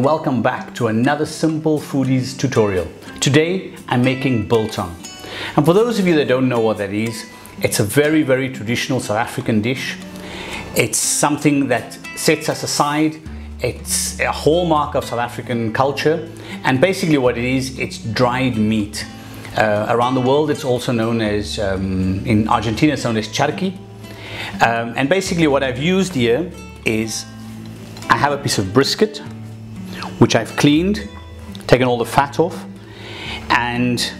and welcome back to another simple foodies tutorial. Today I'm making biltong, and for those of you that don't know what that is, it's a very traditional South African dish. It's something that sets us aside. It's a hallmark of South African culture, and basically what it is, it's dried meat. Around the world it's also known as, in Argentina it's known as charqui. And basically what I've used here is I have a piece of brisket which I've cleaned, taken all the fat off, and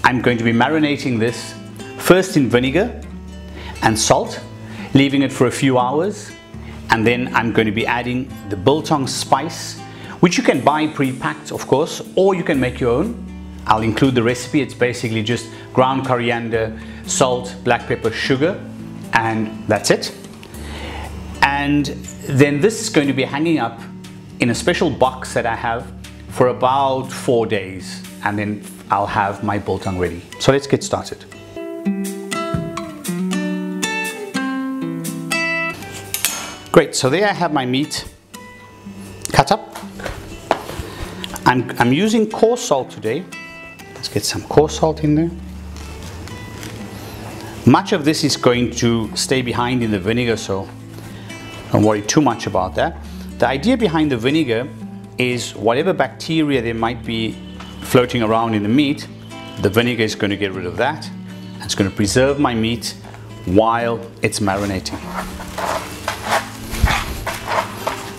I'm going to be marinating this first in vinegar and salt, leaving it for a few hours, and then I'm going to be adding the biltong spice, which you can buy pre-packed of course, or you can make your own. I'll include the recipe. It's basically just ground coriander, salt, black pepper, sugar, and that's it. And then this is going to be hanging up in a special box that I have for about 4 days, and then I'll have my biltong ready. So let's get started. Great, so there I have my meat cut up. I'm using coarse salt today. Let's get some coarse salt in there. Much of this is going to stay behind in the vinegar, so don't worry too much about that. The idea behind the vinegar is whatever bacteria there might be floating around in the meat, the vinegar is going to get rid of that. And it's going to preserve my meat while it's marinating.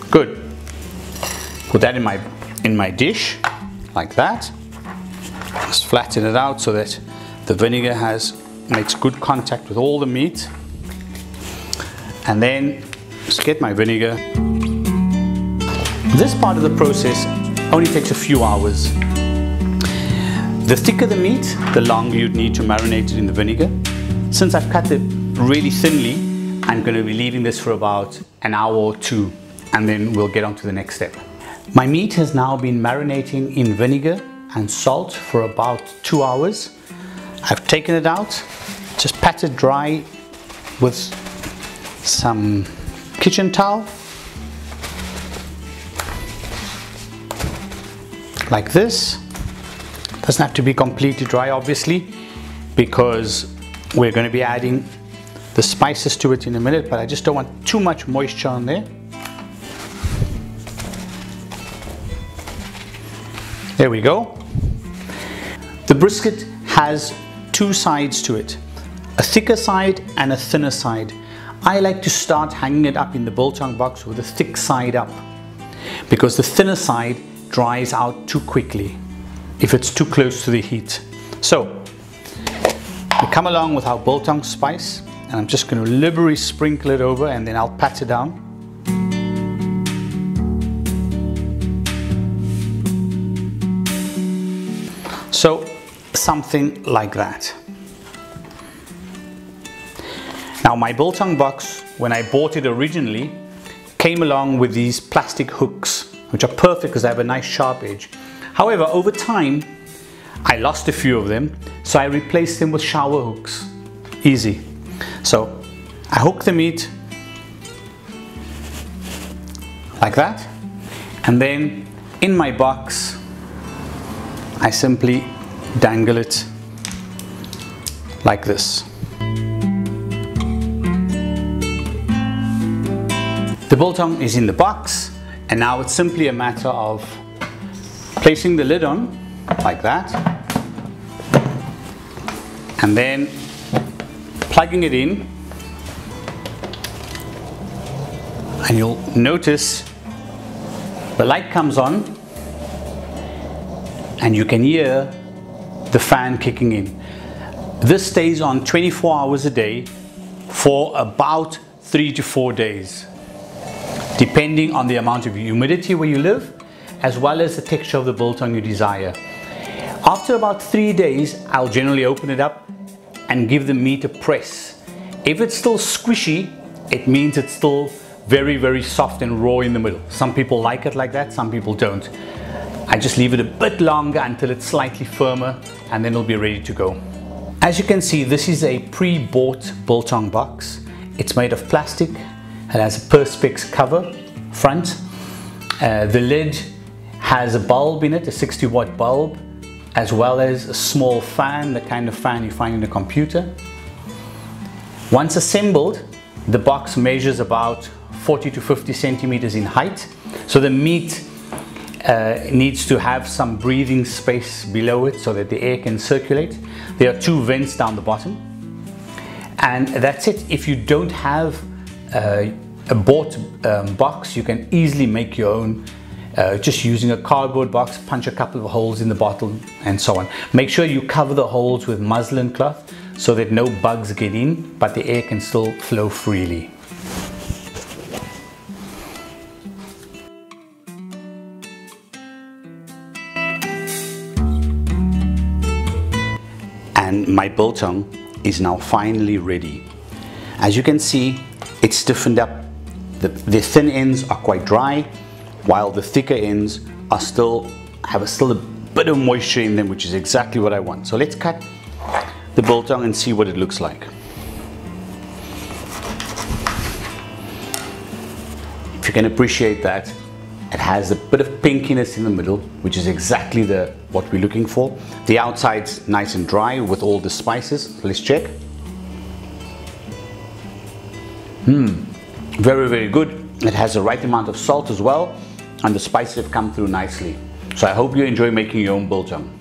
Good. Put that in my dish like that. Just flatten it out so that the vinegar makes good contact with all the meat. And then just get my vinegar. This part of the process only takes a few hours. The thicker the meat, the longer you'd need to marinate it in the vinegar. Since I've cut it really thinly, I'm going to be leaving this for about an hour or two, and then we'll get on to the next step. My meat has now been marinating in vinegar and salt for about 2 hours. I've taken it out, just pat it dry with some kitchen towel, like this. Doesn't have to be completely dry obviously, because we're going to be adding the spices to it in a minute, but I just don't want too much moisture on there. There we go. The brisket has two sides to it, a thicker side and a thinner side. I like to start hanging it up in the biltong box with the thick side up, because the thinner side dries out too quickly if it's too close to the heat. So we come along with our biltong spice, and I'm just going to liberally sprinkle it over, and then I'll pat it down. So something like that. Now my biltong box, when I bought it originally, came along with these plastic hooks, which are perfect because they have a nice sharp edge. However, over time, I lost a few of them, so I replaced them with shower hooks. Easy. So I hook the meat like that, and then in my box, I simply dangle it like this. The biltong is in the box, and now it's simply a matter of placing the lid on like that, and then plugging it in, and you'll notice the light comes on and you can hear the fan kicking in. This stays on 24 hours a day for about 3 to 4 days, depending on the amount of humidity where you live, as well as the texture of the biltong you desire. After about 3 days, I'll generally open it up and give the meat a press. If it's still squishy, it means it's still very soft and raw in the middle. Some people like it like that, some people don't. I just leave it a bit longer until it's slightly firmer, and then it'll be ready to go. As you can see, this is a pre-bought biltong box. It's made of plastic. It has a perspex cover front. The lid has a bulb in it, a 60-watt bulb, as well as a small fan, the kind of fan you find in a computer. Once assembled, the box measures about 40 to 50 centimeters in height. So the meat needs to have some breathing space below it so that the air can circulate. There are 2 vents down the bottom. And that's it. If you don't have a bought box, you can easily make your own just using a cardboard box, punch a couple of holes in the bottle and so on. Make sure you cover the holes with muslin cloth so that no bugs get in, but the air can still flow freely. And my biltong is now finally ready. As you can see, it's stiffened up. The thin ends are quite dry, while the thicker ends are still a bit of moisture in them, which is exactly what I want. So let's cut the biltong and see what it looks like. If you can appreciate that, it has a bit of pinkiness in the middle, which is exactly what we're looking for. The outside's nice and dry with all the spices. So let's check. Very, very good. It has the right amount of salt as well, and the spices have come through nicely. So I hope you enjoy making your own biltong.